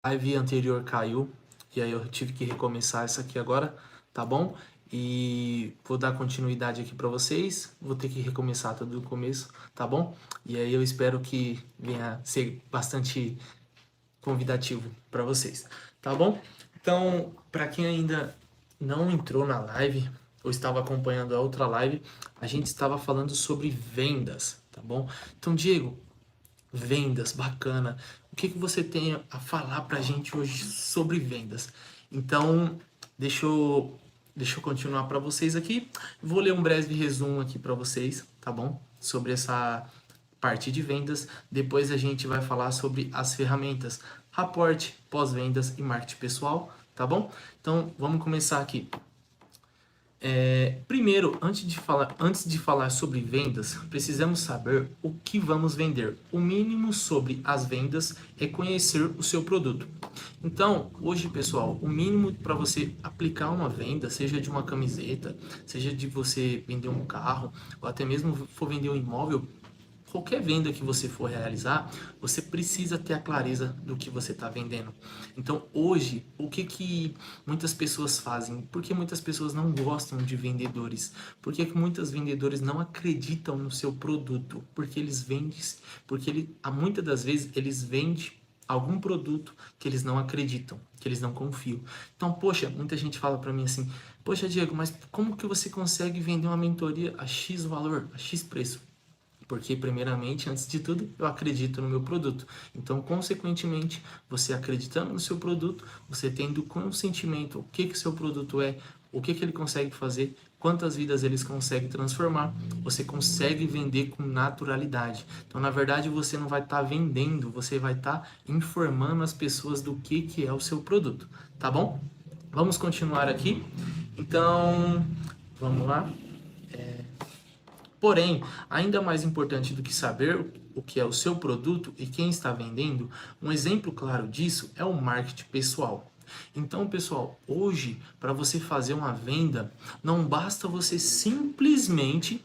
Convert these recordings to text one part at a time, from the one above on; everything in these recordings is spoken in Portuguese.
live anterior caiu e aí eu tive que recomeçar essa aqui agora, tá bom? E vou dar continuidade aqui para vocês. Vou ter que recomeçar tudo do começo, tá bom? E aí eu espero que venha ser bastante convidativo para vocês, tá bom? Então, para quem ainda não entrou na live ou estava acompanhando a outra live, a gente estava falando sobre vendas, tá bom? Então, Diego, vendas, bacana. O que você tem a falar pra gente hoje sobre vendas? Então, deixa eu continuar para vocês aqui. Vou ler um breve resumo aqui para vocês, tá bom? Sobre essa parte de vendas. Depois a gente vai falar sobre as ferramentas, raporte, pós-vendas e marketing pessoal, tá bom? Então, vamos começar aqui. Primeiro, antes de falar sobre vendas, precisamos saber o que vamos vender. O mínimo sobre as vendas é conhecer o seu produto. Então, hoje, pessoal, o mínimo para você aplicar uma venda, seja de uma camiseta, seja de você vender um carro, ou até mesmo for vender um imóvel, qualquer venda que você for realizar, você precisa ter a clareza do que você está vendendo. Então, hoje, o que muitas pessoas fazem? Por que muitas pessoas não gostam de vendedores? Por que muitos vendedores não acreditam no seu produto? Porque eles vendem, muitas das vezes eles vendem algum produto que eles não acreditam, que eles não confiam. Então, poxa, muita gente fala para mim assim: poxa, Diego, mas como que você consegue vender uma mentoria a X valor, a X preço? Porque, primeiramente, antes de tudo, eu acredito no meu produto. Então, consequentemente, você acreditando no seu produto, você tendo consentimento, o que seu produto é, o que ele consegue fazer, quantas vidas eles conseguem transformar, você consegue vender com naturalidade. Então, na verdade, você não vai estar vendendo, você vai estar informando as pessoas do que é o seu produto, tá bom? Vamos continuar aqui. Então, vamos lá. Porém, ainda mais importante do que saber o que é o seu produto e quem está vendendo, um exemplo claro disso é o marketing pessoal. Então, pessoal, hoje, para você fazer uma venda, não basta você simplesmente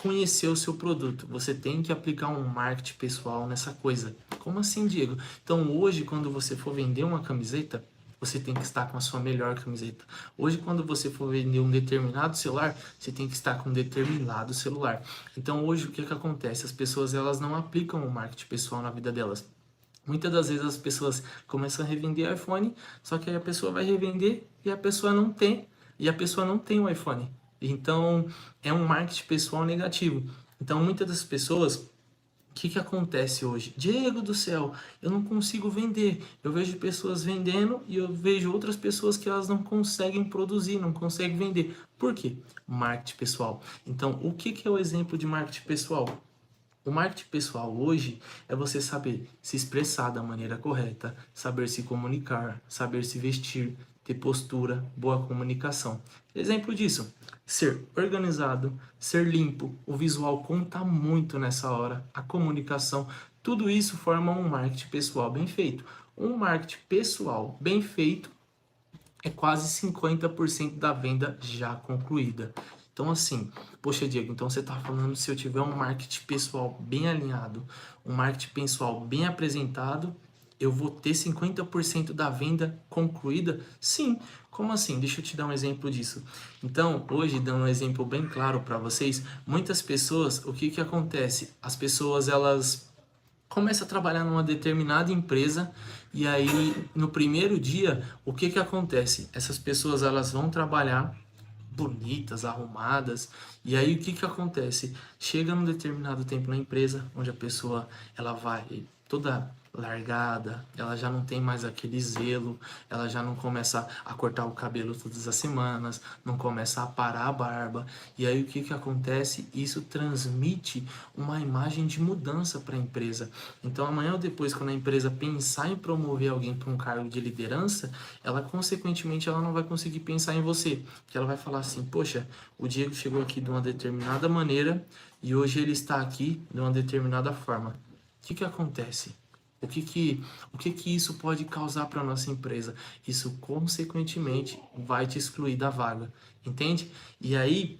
conhecer o seu produto, você tem que aplicar um marketing pessoal nessa coisa. Como assim, Diego? Então, hoje, quando você for vender uma camiseta, você tem que estar com a sua melhor camiseta. Hoje, quando você for vender um determinado celular, você tem que estar com um determinado celular. Então, hoje, o que acontece? As pessoas elas não aplicam o marketing pessoal na vida delas. Muitas das vezes as pessoas começam a revender iPhone, só que aí a pessoa vai revender e a pessoa não tem, o iPhone. Então, é um marketing pessoal negativo. Então, muitas das pessoas, o que acontece hoje? Diego do céu, eu não consigo vender. Eu vejo pessoas vendendo e eu vejo outras pessoas que elas não conseguem produzir, não conseguem vender. Por quê? Marketing pessoal. Então, o que é o exemplo de marketing pessoal? O marketing pessoal hoje é você saber se expressar da maneira correta, saber se comunicar, saber se vestir, ter postura, boa comunicação. Exemplo disso, ser organizado, ser limpo, o visual conta muito nessa hora, a comunicação, tudo isso forma um marketing pessoal bem feito. Um marketing pessoal bem feito é quase 50% da venda já concluída. Então, assim, poxa, Diego, então você está falando se eu tiver um marketing pessoal bem alinhado, um marketing pessoal bem apresentado, eu vou ter 50% da venda concluída? Sim. Como assim? Deixa eu te dar um exemplo disso. Então, hoje, dando um exemplo bem claro para vocês, muitas pessoas, o que acontece? As pessoas, elas começa a trabalhar numa determinada empresa e aí no primeiro dia o que acontece? Essas pessoas elas vão trabalhar bonitas, arrumadas e aí o que acontece? Chega num determinado tempo na empresa onde a pessoa ela vai toda largada, ela já não tem mais aquele zelo, ela já não começa a cortar o cabelo todas as semanas, não começa a parar a barba. E aí o que acontece? Isso transmite uma imagem de mudança para a empresa. Então amanhã ou depois, quando a empresa pensar em promover alguém para um cargo de liderança, ela consequentemente ela não vai conseguir pensar em você, que ela vai falar assim: poxa, o Diego chegou aqui de uma determinada maneira e hoje ele está aqui de uma determinada forma. O que acontece? O que isso pode causar para a nossa empresa? Isso, consequentemente, vai te excluir da vaga, entende? E aí,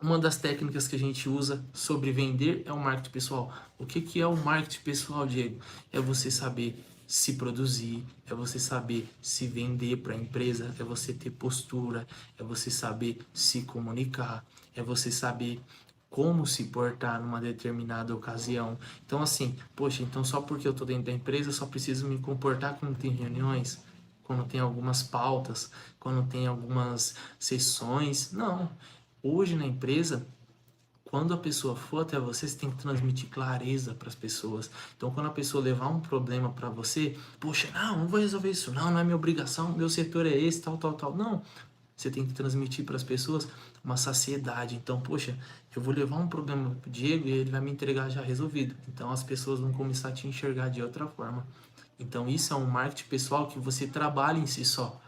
uma das técnicas que a gente usa sobre vender é o marketing pessoal. O que é o marketing pessoal, Diego? É você saber se produzir, é você saber se vender para a empresa, é você ter postura, é você saber se comunicar, é você saber como se portar numa determinada ocasião. Então, assim, poxa, então só porque eu estou dentro da empresa, eu só preciso me comportar quando tem reuniões, quando tem algumas pautas, quando tem algumas sessões. Não. Hoje na empresa, quando a pessoa for até você, você tem que transmitir clareza para as pessoas. Então, quando a pessoa levar um problema para você, poxa, não vou resolver isso, não é minha obrigação, meu setor é esse, tal, tal, tal. Não. Você tem que transmitir para as pessoas uma saciedade. Então, poxa, eu vou levar um problema pro Diego e ele vai me entregar já resolvido. Então, as pessoas vão começar a te enxergar de outra forma. Então, isso é um marketing pessoal que você trabalha em si só.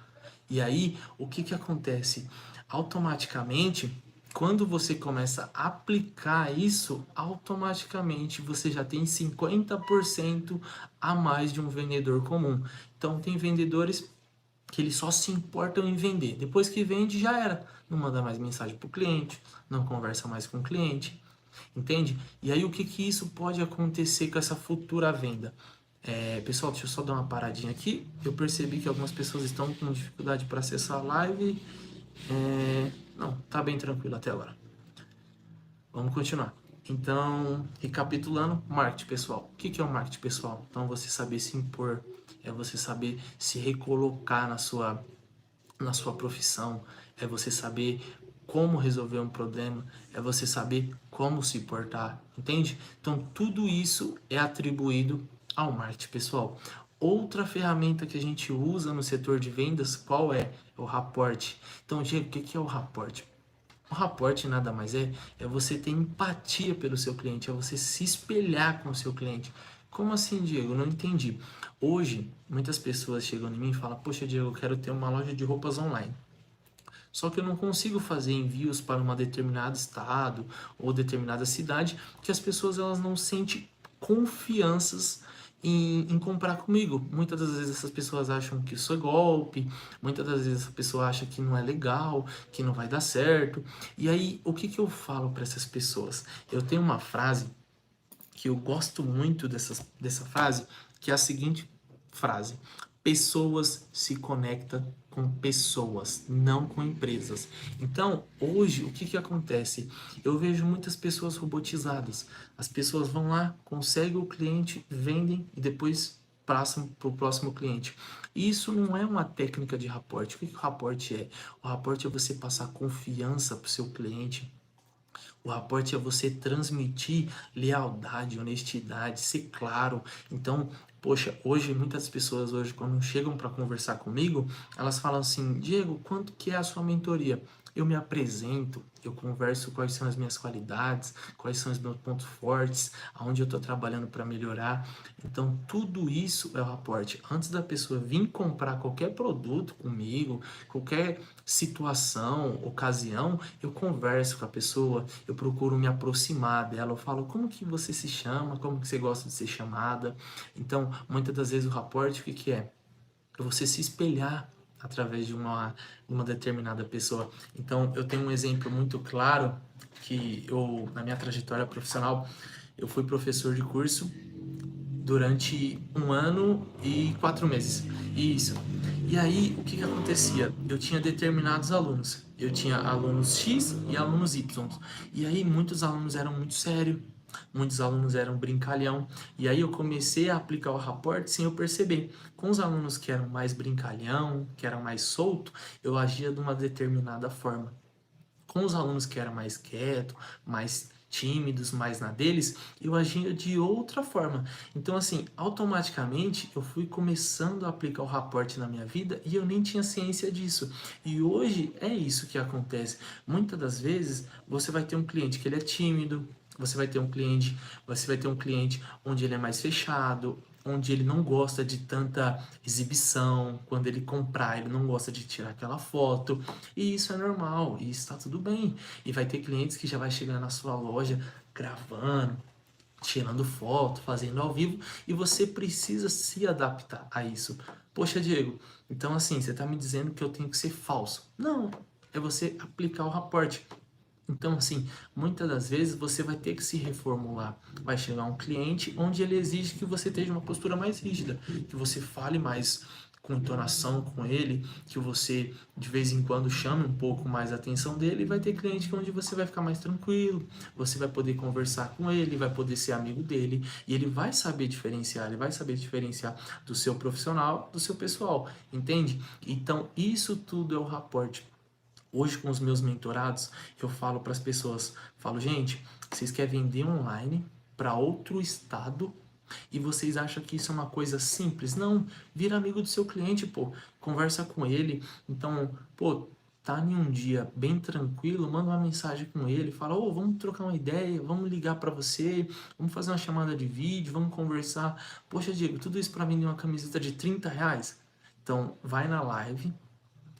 E aí, o que que acontece? Automaticamente, quando você começa a aplicar isso, automaticamente você já tem 50% a mais de um vendedor comum. Então, tem vendedores que eles só se importam em vender. Depois que vende, já era. Não manda mais mensagem para o cliente, não conversa mais com o cliente, entende? E aí, o que que isso pode acontecer com essa futura venda? Pessoal, deixa eu só dar uma paradinha aqui. Eu percebi que algumas pessoas estão com dificuldade para acessar a live. Não, tá bem tranquilo até agora. Vamos continuar. Então, recapitulando, marketing pessoal. O que é o marketing pessoal? Então, você saber se impor, é você saber se recolocar na sua profissão, é você saber como resolver um problema, é você saber como se portar, entende? Então, tudo isso é atribuído ao marketing pessoal. Outra ferramenta que a gente usa no setor de vendas, qual é? É o rapport. Então, Diego, o que é o rapport? O rapport nada mais é você ter empatia pelo seu cliente, é você se espelhar com o seu cliente. Como assim, Diego? Não entendi. Hoje, muitas pessoas chegam em mim e falam: poxa, Diego, eu quero ter uma loja de roupas online. Só que eu não consigo fazer envios para um determinado estado ou determinada cidade, que as pessoas elas não sentem confianças em comprar comigo. Muitas das vezes essas pessoas acham que isso é golpe, muitas das vezes essa pessoa acha que não é legal, que não vai dar certo. E aí, o que que eu falo para essas pessoas? Eu tenho uma frase que eu gosto muito dessa frase, que é a seguinte frase: pessoas se conectam com pessoas, não com empresas. Então, hoje, o que que acontece? Eu vejo muitas pessoas robotizadas. As pessoas vão lá, conseguem o cliente, vendem e depois passam para o próximo cliente. Isso não é uma técnica de rapport. O que que o rapport é? O rapport é você passar confiança para o seu cliente. O rapport é você transmitir lealdade, honestidade, ser claro. Então, poxa, hoje muitas pessoas hoje quando chegam para conversar comigo, elas falam assim: Diego, quanto que é a sua mentoria? Eu me apresento, eu converso quais são as minhas qualidades, quais são os meus pontos fortes, aonde eu estou trabalhando para melhorar. Então, tudo isso é o rapport. Antes da pessoa vir comprar qualquer produto comigo, qualquer situação, ocasião, eu converso com a pessoa, eu procuro me aproximar dela, eu falo como que você se chama, como que você gosta de ser chamada. Então, muitas das vezes o rapport, o que que é? É você se espelhar através de uma determinada pessoa. Então, eu tenho um exemplo muito claro que eu, na minha trajetória profissional, eu fui professor de curso durante 1 ano e 4 meses. Isso. E aí, o que que acontecia? Eu tinha determinados alunos. Eu tinha alunos X e alunos Y. E aí, muitos alunos eram muito sérios, muitos alunos eram brincalhão. E aí, eu comecei a aplicar o rapport sem eu perceber. Com os alunos que eram mais brincalhão, que eram mais solto, eu agia de uma determinada forma. Com os alunos que eram mais quietos, mais tímidos, mais na deles, eu agia de outra forma. Então, assim, automaticamente eu fui começando a aplicar o rapport na minha vida e eu nem tinha ciência disso. E hoje é isso que acontece. Muitas das vezes você vai ter um cliente que ele é tímido, você vai ter um cliente onde ele é mais fechado, onde ele não gosta de tanta exibição, quando ele comprar, ele não gosta de tirar aquela foto, e isso é normal, e está tudo bem. E vai ter clientes que já vai chegar na sua loja gravando, tirando foto, fazendo ao vivo, e você precisa se adaptar a isso. Poxa, Diego, então assim, você está me dizendo que eu tenho que ser falso. Não, é você aplicar o rapport. Então, assim, muitas das vezes você vai ter que se reformular. Vai chegar um cliente onde ele exige que você tenha uma postura mais rígida, que você fale mais com entonação com ele, que você de vez em quando chame um pouco mais a atenção dele. E vai ter cliente onde você vai ficar mais tranquilo, você vai poder conversar com ele, vai poder ser amigo dele e ele vai saber diferenciar, ele vai saber diferenciar do seu profissional do seu pessoal, entende? Então, isso tudo é o rapport. Hoje, com os meus mentorados, eu falo para as pessoas, falo, gente, vocês querem vender online para outro estado e vocês acham que isso é uma coisa simples? Não, vira amigo do seu cliente, pô, conversa com ele. Então, pô, tá em um dia bem tranquilo, manda uma mensagem com ele, fala, ô, vamos trocar uma ideia, vamos ligar para você, vamos fazer uma chamada de vídeo, vamos conversar. Poxa, Diego, tudo isso para vender uma camiseta de R$ 30? Então, vai na live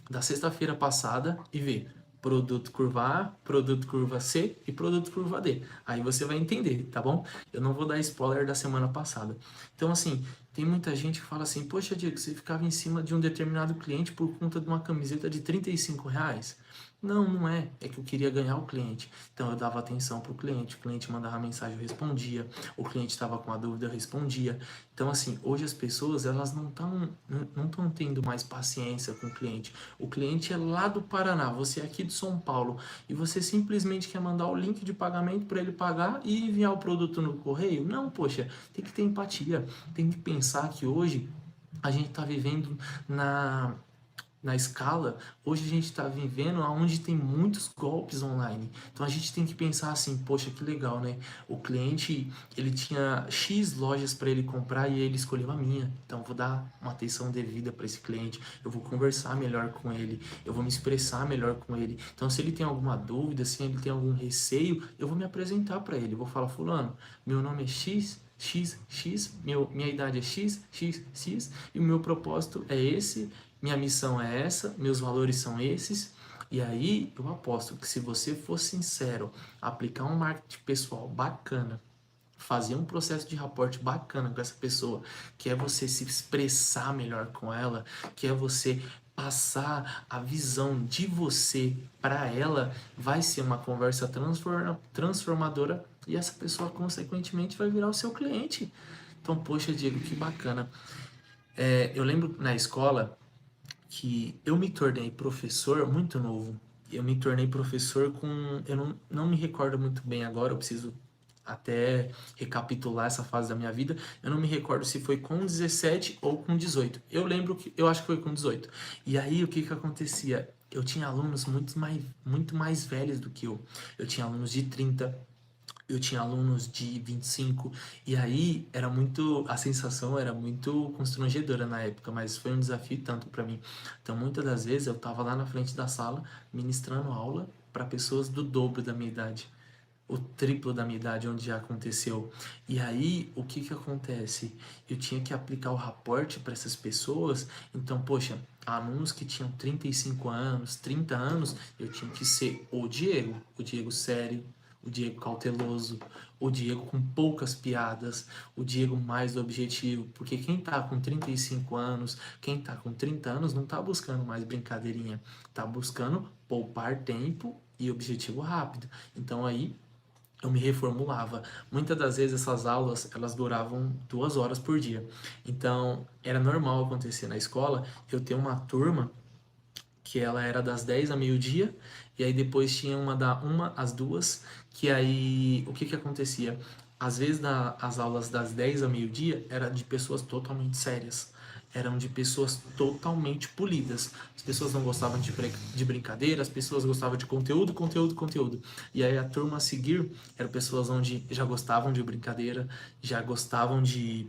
da sexta-feira passada e ver produto curva A, produto curva C e produto curva D. Aí você vai entender, tá bom? Eu não vou dar spoiler da semana passada. Então, assim, tem muita gente que fala assim, poxa, Diego, você ficava em cima de um determinado cliente por conta de uma camiseta de R$ 35. Não, não é. É que eu queria ganhar o cliente. Então eu dava atenção para o cliente mandava mensagem, eu respondia. O cliente estava com a dúvida, eu respondia. Então, assim, hoje as pessoas, elas não estão tendo mais paciência com o cliente. O cliente é lá do Paraná, você é aqui de São Paulo, e você simplesmente quer mandar o link de pagamento para ele pagar e enviar o produto no correio? Não, poxa, tem que ter empatia, tem que pensar que hoje a gente está vivendo na escala, hoje a gente está vivendo onde tem muitos golpes online. Então a gente tem que pensar assim, poxa, que legal, né? O cliente, ele tinha X lojas para ele comprar e ele escolheu a minha. Então eu vou dar uma atenção devida para esse cliente, eu vou conversar melhor com ele, eu vou me expressar melhor com ele. Então se ele tem alguma dúvida, se ele tem algum receio, eu vou me apresentar para ele, eu vou falar, fulano, meu nome é X, minha idade é X, e o meu propósito é esse, minha missão é essa, meus valores são esses. E aí eu aposto que se você for sincero, aplicar um marketing pessoal bacana, fazer um processo de rapport bacana com essa pessoa, que é você se expressar melhor com ela, que é você passar a visão de você para ela, vai ser uma conversa transformadora e essa pessoa consequentemente vai virar o seu cliente. Então, poxa, Diego, que bacana. Eu lembro na escola que eu me tornei professor muito novo. Eu me tornei professor com. Eu não me recordo muito bem agora, eu preciso até recapitular essa fase da minha vida. Eu não me recordo se foi com 17 ou com 18. Eu lembro que. Eu acho que foi com 18. E aí o que que acontecia? Eu tinha alunos muito mais velhos do que eu. Eu tinha alunos de 30, eu tinha alunos de 25, e aí a sensação era muito constrangedora na época, mas foi um desafio tanto para mim. Então, muitas das vezes eu estava lá na frente da sala ministrando aula para pessoas do dobro da minha idade, o triplo da minha idade, onde já aconteceu. E aí, o que que acontece? Eu tinha que aplicar o raporte para essas pessoas, então, poxa, alunos que tinham 35 anos, 30 anos, eu tinha que ser o Diego sério, o Diego cauteloso, o Diego com poucas piadas, o Diego mais objetivo, porque quem tá com 35 anos, quem tá com 30 anos não tá buscando mais brincadeirinha, tá buscando poupar tempo e objetivo rápido. Então aí eu me reformulava. Muitas das vezes essas aulas, elas duravam 2 horas por dia. Então, era normal acontecer na escola eu ter uma turma que ela era das 10 a meio-dia, e aí depois tinha uma da 1 às 2, que aí o que que acontecia? Às vezes as aulas das 10 a meio-dia era de pessoas totalmente sérias, eram de pessoas totalmente polidas. As pessoas não gostavam de brincadeira, as pessoas gostavam de conteúdo. E aí a turma a seguir eram pessoas onde já gostavam de brincadeira, já gostavam de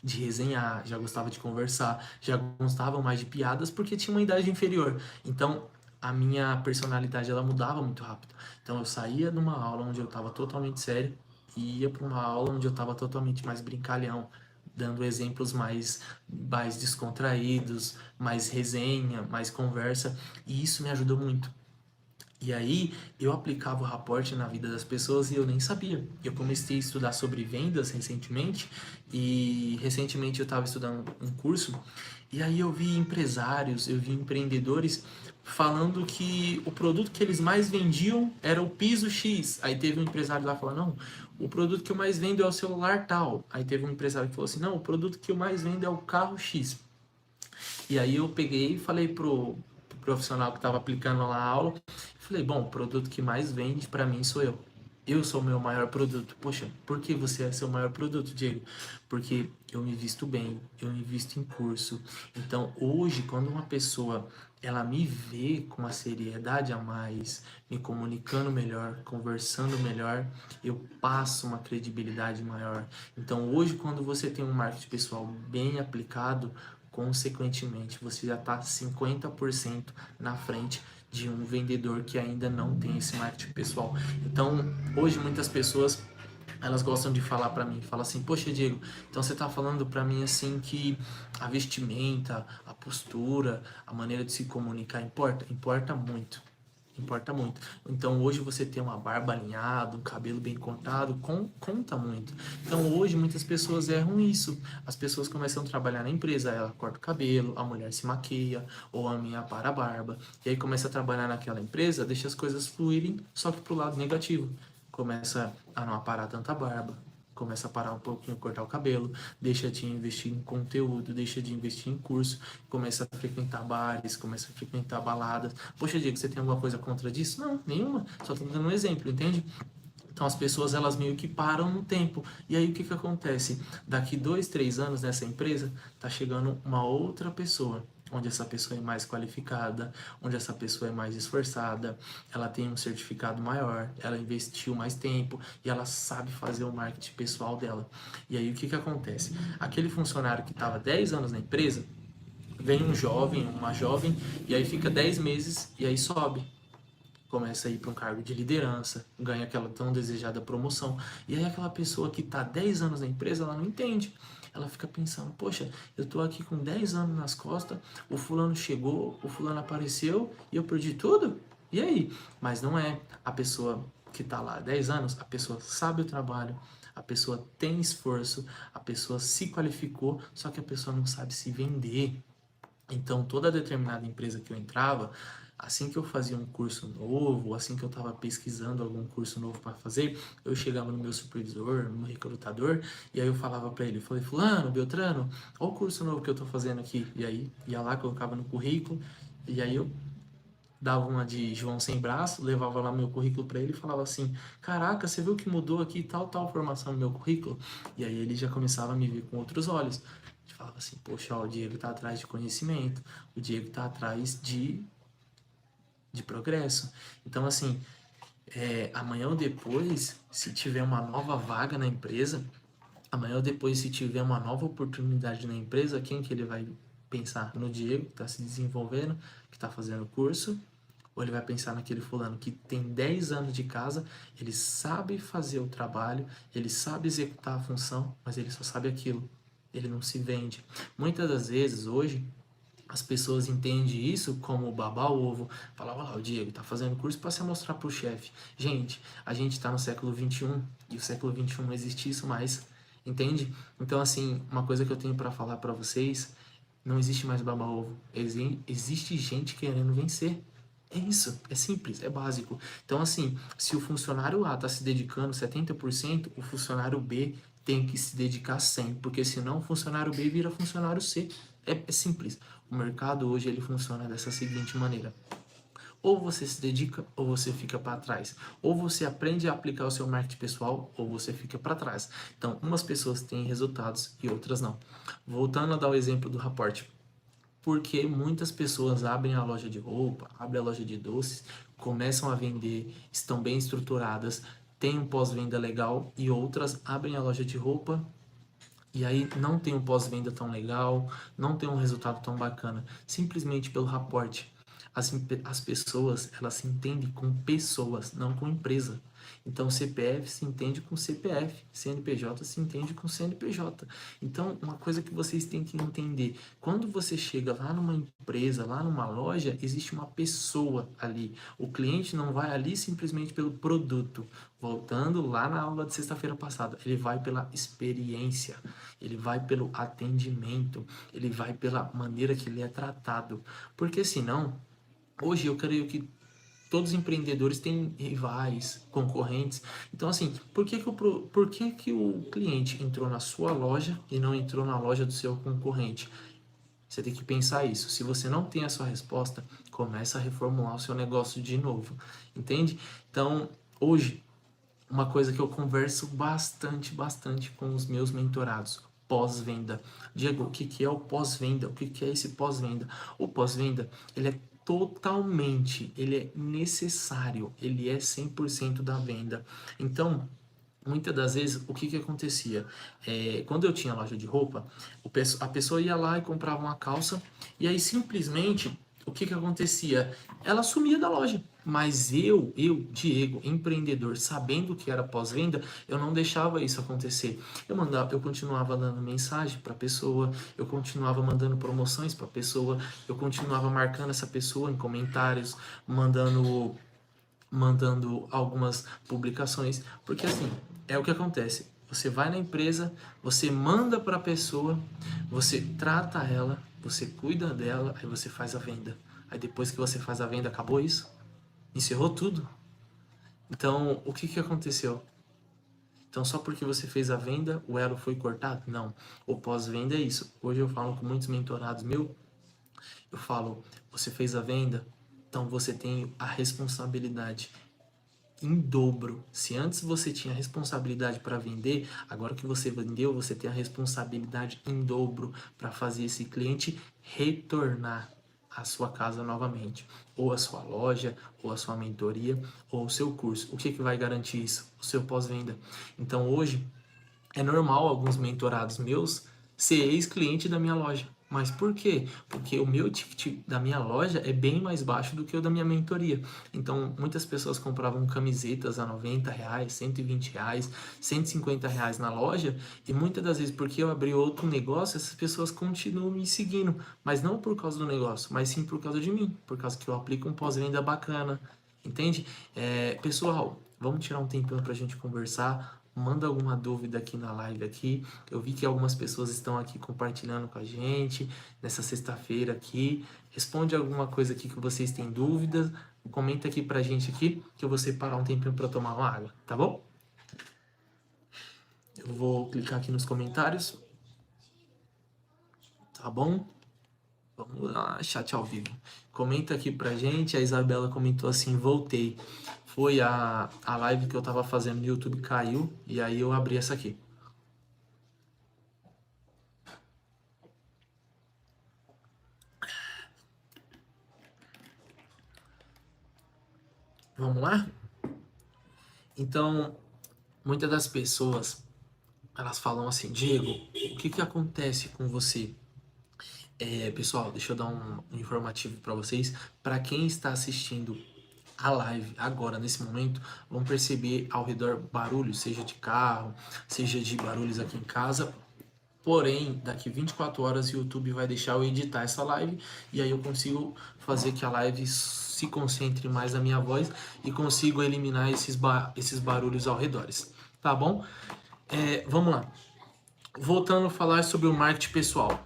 resenhar, já gostava de conversar, já gostavam mais de piadas porque tinha uma idade inferior. Então, a minha personalidade ela mudava muito rápido. Então, eu saía de uma aula onde eu estava totalmente sério e ia para uma aula onde eu estava totalmente mais brincalhão, dando exemplos mais descontraídos, mais resenha, mais conversa, e isso me ajudou muito. E aí eu aplicava o rapport na vida das pessoas e eu nem sabia. Eu comecei a estudar sobre vendas recentemente e recentemente eu estava estudando um curso e aí eu vi empresários, eu vi empreendedores falando que o produto que eles mais vendiam era o piso X. Aí teve um empresário lá falando, não, o produto que eu mais vendo é o celular tal. Aí teve um empresário que falou assim, não, o produto que eu mais vendo é o carro X. E aí eu peguei e falei pro profissional que estava aplicando lá a aula, falei, bom, o produto que mais vende para mim sou eu. Eu sou o meu maior produto. Poxa, por que você é seu maior produto, Diego? Porque eu me visto bem, eu invisto em curso. Então, hoje, quando uma pessoa ela me vê com uma seriedade a mais, me comunicando melhor, conversando melhor, eu passo uma credibilidade maior. Então, hoje, quando você tem um marketing pessoal bem aplicado, consequentemente, você já está 50% na frente de um vendedor que ainda não tem esse marketing pessoal. Então, hoje muitas pessoas elas gostam de falar para mim, fala assim: "Poxa, Diego, então você tá falando para mim assim que a vestimenta, a postura, a maneira de se comunicar importa? Importa muito. Importa muito. Então hoje você ter uma barba alinhada, um cabelo bem cortado, conta muito. Então hoje muitas pessoas erram isso. As pessoas começam a trabalhar na empresa, ela corta o cabelo, a mulher se maquia, ou a minha para a barba. E aí começa a trabalhar naquela empresa, deixa as coisas fluírem, só que pro lado negativo. Começa a não aparar tanta barba, começa a parar um pouquinho, cortar o cabelo, deixa de investir em conteúdo, deixa de investir em curso, começa a frequentar bares, começa a frequentar baladas. Poxa, Diego, você tem alguma coisa contra disso? Não, nenhuma. Só tô dando um exemplo, entende? Então as pessoas elas meio que param no tempo. E aí o que que acontece? Daqui 2, 3 anos nessa empresa, tá chegando uma outra pessoa, onde essa pessoa é mais qualificada, onde essa pessoa é mais esforçada, ela tem um certificado maior, ela investiu mais tempo e ela sabe fazer o marketing pessoal dela. E aí o que que acontece? Aquele funcionário que estava 10 anos na empresa, vem um jovem, uma jovem, e aí fica 10 meses e aí sobe, começa a ir para um cargo de liderança, ganha aquela tão desejada promoção. E aí aquela pessoa que está 10 anos na empresa, ela não entende. Ela fica pensando, poxa, eu estou aqui com 10 anos nas costas, o fulano chegou, o fulano apareceu e eu perdi tudo? E aí? Mas não é. A pessoa que está lá há 10 anos, a pessoa sabe o trabalho, a pessoa tem esforço, a pessoa se qualificou, só que a pessoa não sabe se vender. Então, toda determinada empresa que eu entrava, assim que eu fazia um curso novo, assim que eu estava pesquisando algum curso novo para fazer, eu chegava no meu supervisor, no meu recrutador, e aí eu falava para ele, eu falei, fulano, Beltrano, olha o curso novo que eu estou fazendo aqui. E aí ia lá, colocava no currículo, e aí eu dava uma de João sem braço, levava lá meu currículo para ele e falava assim, caraca, você viu que mudou aqui tal formação no meu currículo? E aí ele já começava a me ver com outros olhos. Falava assim, poxa, ó, o Diego tá atrás de conhecimento, o Diego tá atrás de progresso. Então, assim, amanhã ou depois, se tiver uma nova vaga na empresa, amanhã ou depois, se tiver uma nova oportunidade na empresa, quem que ele vai pensar? No Diego, que está se desenvolvendo, que está fazendo curso, ou ele vai pensar naquele fulano que tem 10 anos de casa, ele sabe fazer o trabalho, ele sabe executar a função, mas ele só sabe aquilo. Ele não se vende. Muitas das vezes, hoje, as pessoas entendem isso como babar o ovo. Falava lá, o Diego tá fazendo curso para se mostrar pro chefe. Gente, a gente tá no século XXI e o século XXI não existe isso mais, entende? Então, assim, uma coisa que eu tenho para falar para vocês, não existe mais babar ovo. Existe gente querendo vencer. É isso, é simples, é básico. Então, assim, se o funcionário A está se dedicando 70%, o funcionário B tem que se dedicar 100%, porque senão o funcionário B vira funcionário C. É simples. O mercado hoje ele funciona dessa seguinte maneira: ou você se dedica ou você fica para trás. Ou você aprende a aplicar o seu marketing pessoal ou você fica para trás. Então, umas pessoas têm resultados e outras não. Voltando a dar o exemplo do rapport, porque muitas pessoas abrem a loja de roupa, abrem a loja de doces, começam a vender, estão bem estruturadas, têm um pós-venda legal, e outras abrem a loja de roupa e aí não tem um pós-venda tão legal, não tem um resultado tão bacana, simplesmente pelo rapport. As pessoas, elas se entendem com pessoas, não com empresa. Então, CPF se entende com CPF, CNPJ se entende com CNPJ. Então, uma coisa que vocês têm que entender, quando você chega lá numa empresa, lá numa loja, existe uma pessoa ali. O cliente não vai ali simplesmente pelo produto. Voltando lá na aula de sexta-feira passada, ele vai pela experiência, ele vai pelo atendimento, ele vai pela maneira que ele é tratado. Porque senão, hoje eu creio que todos os empreendedores têm rivais, concorrentes. Então, assim, por que que o cliente entrou na sua loja e não entrou na loja do seu concorrente? Você tem que pensar isso. Se você não tem a sua resposta, começa a reformular o seu negócio de novo, entende? Então, hoje, uma coisa que eu converso bastante com os meus mentorados, pós-venda. Diego, o que que é o pós-venda? O que que é esse pós-venda? O pós-venda, ele é necessário, ele é 100% da venda. Então, muitas das vezes, o que que acontecia? Quando eu tinha loja de roupa, a pessoa ia lá e comprava uma calça, e aí simplesmente, o que que acontecia? Ela sumia da loja. Mas Diego, empreendedor, sabendo que era pós-venda, eu não deixava isso acontecer. Eu continuava dando mensagem para a pessoa, eu continuava mandando promoções para a pessoa, eu continuava marcando essa pessoa em comentários, mandando algumas publicações, porque assim, é o que acontece. Você vai na empresa, você manda para a pessoa, você trata ela, você cuida dela, aí você faz a venda. Aí depois que você faz a venda, acabou isso? Encerrou tudo? Então, o que que aconteceu? Então, só porque você fez a venda, o elo foi cortado? Não. O pós-venda é isso. Hoje eu falo com muitos mentorados meus, eu falo, você fez a venda, então você tem a responsabilidade em dobro. Se antes você tinha responsabilidade para vender, agora que você vendeu, você tem a responsabilidade em dobro para fazer esse cliente retornar à sua casa novamente, ou a sua loja, ou a sua mentoria, ou o seu curso. O que que vai garantir isso? O seu pós-venda. Então hoje é normal alguns mentorados meus ser ex-cliente da minha loja. Mas por quê? Porque o meu ticket da minha loja é bem mais baixo do que o da minha mentoria. Então, muitas pessoas compravam camisetas a R$ 90, R$ 120, R$ 150 na loja. E muitas das vezes, porque eu abri outro negócio, essas pessoas continuam me seguindo. Mas não por causa do negócio, mas sim por causa de mim. Por causa que eu aplico um pós-venda bacana. Entende? Pessoal, vamos tirar um tempinho pra gente conversar. Manda alguma dúvida aqui na live aqui. Eu vi que algumas pessoas estão aqui compartilhando com a gente nessa sexta-feira aqui. Responde alguma coisa aqui que vocês têm dúvidas. Comenta aqui pra gente aqui que eu vou separar um tempinho para tomar uma água, tá bom? Eu vou clicar aqui nos comentários. Tá bom? Vamos lá, chat ao vivo. Comenta aqui pra gente. A Isabela comentou assim: voltei. Foi a live que eu tava fazendo no YouTube, caiu. E aí eu abri essa aqui. Vamos lá? Então, muitas das pessoas, elas falam assim: Diego, o que que acontece com você? Pessoal, deixa eu dar um informativo para vocês. Para quem está assistindo a live agora, nesse momento, vão perceber ao redor barulhos, seja de carro, seja de barulhos aqui em casa. Porém, daqui 24 horas o YouTube vai deixar eu editar essa live e aí eu consigo fazer que a live se concentre mais na minha voz e consigo eliminar esses barulhos ao redor. Tá bom? Vamos lá. Voltando a falar sobre o marketing pessoal.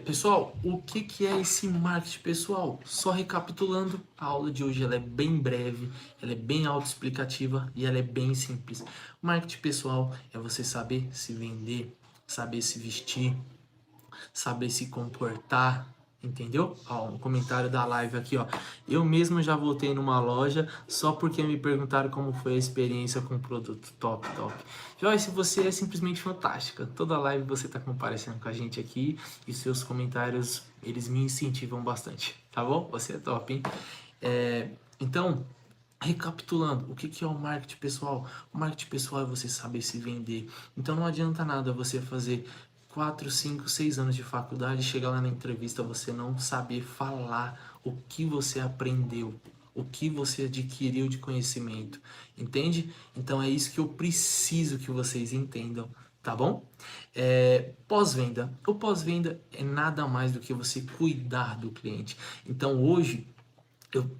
Pessoal, o que que é esse marketing pessoal? Só recapitulando, a aula de hoje ela é bem breve, ela é bem autoexplicativa e ela é bem simples. Marketing pessoal é você saber se vender, saber se vestir, saber se comportar, entendeu? Ó, um comentário da live aqui, ó. Eu mesmo já voltei numa loja só porque me perguntaram como foi a experiência com o produto. Top, top. Joyce, você é simplesmente fantástica. Toda live você tá comparecendo com a gente aqui e seus comentários, eles me incentivam bastante, tá bom? Você é top, hein? Então, recapitulando, o que que é o marketing pessoal? O marketing pessoal é você saber se vender. Então não adianta nada você fazer 4, 5, 6 anos de faculdade, chegar lá na entrevista, você não saber falar o que você aprendeu. o que você adquiriu de conhecimento, entende? Então é isso que eu preciso que vocês entendam, tá bom? Pós-venda. O pós-venda é nada mais do que você cuidar do cliente. Então hoje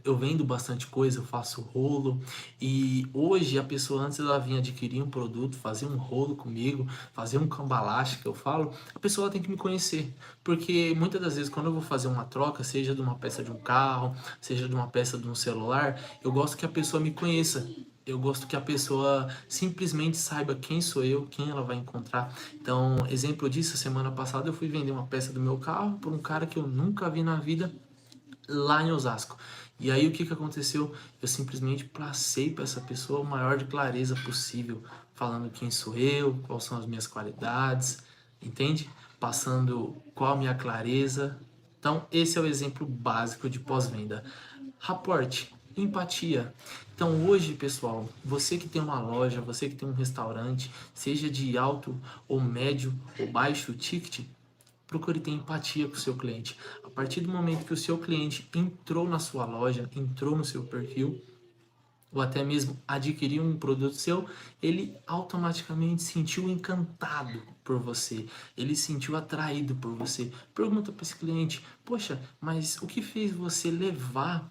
eu vendo bastante coisa, eu faço rolo e hoje a pessoa antes ela vinha adquirir um produto, fazer um rolo comigo, fazer um cambalache que eu falo, a pessoa tem que me conhecer, porque muitas das vezes quando eu vou fazer uma troca, seja de uma peça de um carro, seja de uma peça de um celular, eu gosto que a pessoa me conheça. Eu gosto que a pessoa simplesmente saiba quem sou eu, quem ela vai encontrar. Então, exemplo disso, semana passada eu fui vender uma peça do meu carro por um cara que eu nunca vi na vida lá em Osasco. E aí o que aconteceu? Eu simplesmente passei para essa pessoa o maior de clareza possível, falando quem sou eu, quais são as minhas qualidades, entende? Passando qual a minha clareza. Então, esse é o exemplo básico de pós-venda. Raporte, empatia. Então, hoje, pessoal, você que tem uma loja, você que tem um restaurante, seja de alto ou médio ou baixo ticket, procure ter empatia com o seu cliente. A partir do momento que o seu cliente entrou na sua loja, entrou no seu perfil, ou até mesmo adquiriu um produto seu, ele automaticamente sentiu encantado por você, ele sentiu atraído por você. Pergunta para esse cliente: poxa, mas o que fez você levar,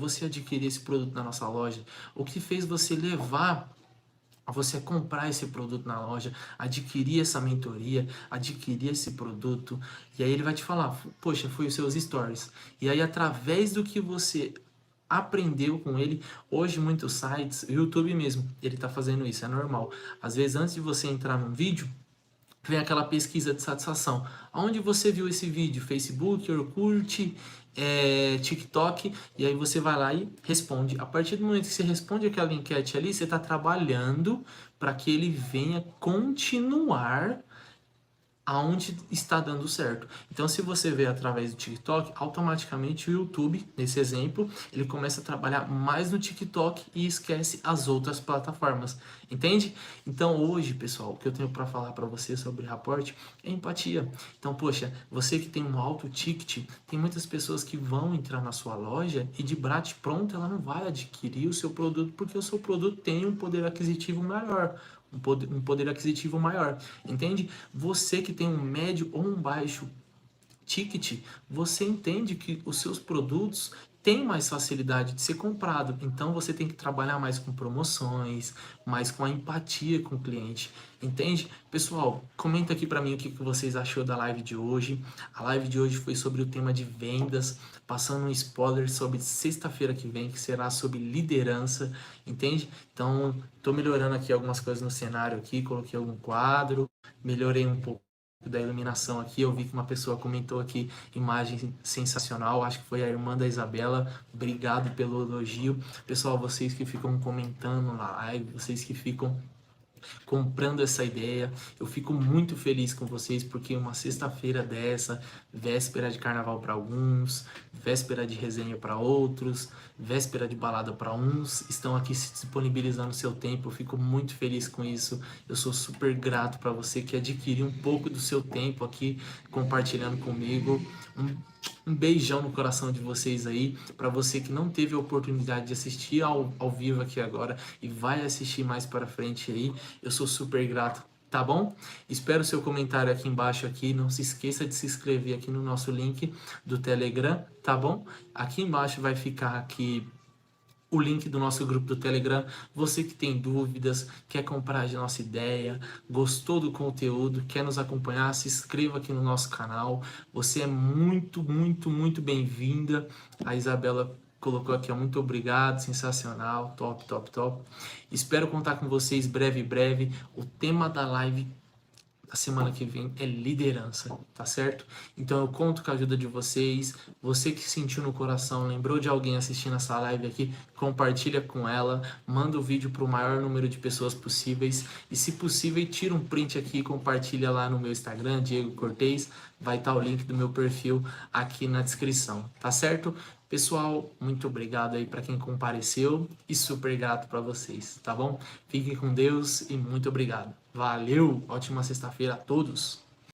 você adquirir esse produto na nossa loja? O que fez você levar a você comprar esse produto na loja, adquirir essa mentoria, adquirir esse produto, e aí ele vai te falar: poxa, foi os seus stories. E aí, através do que você aprendeu com ele, hoje muitos sites, o YouTube mesmo, ele tá fazendo isso, é normal. Às vezes, antes de você entrar num vídeo, vem aquela pesquisa de satisfação. Aonde você viu esse vídeo? Facebook, Orkut, TikTok, e aí você vai lá e responde. A partir do momento que você responde aquela enquete ali, você está trabalhando para que ele venha continuar aonde está dando certo. Então, se você vê através do TikTok, automaticamente o YouTube, nesse exemplo, ele começa a trabalhar mais no TikTok e esquece as outras plataformas. Entende? Então, hoje, pessoal, o que eu tenho para falar para você sobre Rapport é empatia. Então, poxa, você que tem um alto ticket, tem muitas pessoas que vão entrar na sua loja e de bate pronto ela não vai adquirir o seu produto porque o seu produto tem um poder aquisitivo maior, um poder aquisitivo maior, entende? Você que tem um médio ou um baixo ticket, você entende que os seus produtos têm mais facilidade de ser comprado. Então você tem que trabalhar mais com promoções, mais com a empatia com o cliente. Entende? Pessoal, comenta aqui para mim o que vocês achou da live de hoje. A live de hoje foi sobre o tema de vendas, passando um spoiler sobre sexta-feira que vem, que será sobre liderança, entende? Então, tô melhorando aqui algumas coisas no cenário aqui, coloquei algum quadro, melhorei um pouco da iluminação aqui. Eu vi que uma pessoa comentou aqui: imagem sensacional, acho que foi a irmã da Isabela. Obrigado pelo elogio. Pessoal, vocês que ficam comentando na live, vocês que ficam comprando essa ideia, eu fico muito feliz com vocês, porque uma sexta-feira dessa, véspera de carnaval para alguns, véspera de resenha para outros, véspera de balada para uns, estão aqui se disponibilizando seu tempo. Eu fico muito feliz com isso. Eu sou super grato para você que adquiriu um pouco do seu tempo aqui compartilhando comigo. Um beijão no coração de vocês aí. Para você que não teve a oportunidade de assistir ao vivo aqui agora e vai assistir mais para frente aí, eu sou super grato, tá bom? Espero o seu comentário aqui embaixo aqui. Não se esqueça de se inscrever aqui no nosso link do Telegram, tá bom? Aqui embaixo vai ficar aqui o link do nosso grupo do Telegram. Você que tem dúvidas, quer comprar a nossa ideia, gostou do conteúdo, quer nos acompanhar, se inscreva aqui no nosso canal. Você é muito, muito, muito bem-vinda. A Isabela colocou aqui: ó, muito obrigado, sensacional, top, top, top. Espero contar com vocês breve, breve. O tema da live a semana que vem é liderança, tá certo? Então eu conto com a ajuda de vocês. Você que sentiu no coração, lembrou de alguém assistindo essa live aqui, compartilha com ela, manda o vídeo para o maior número de pessoas possíveis e, se possível, tira um print aqui e compartilha lá no meu Instagram, Diego Cortez. Vai estar o link do meu perfil aqui na descrição, tá certo? Pessoal, muito obrigado aí para quem compareceu e super grato para vocês, tá bom? Fiquem com Deus e muito obrigado. Valeu! Ótima sexta-feira a todos!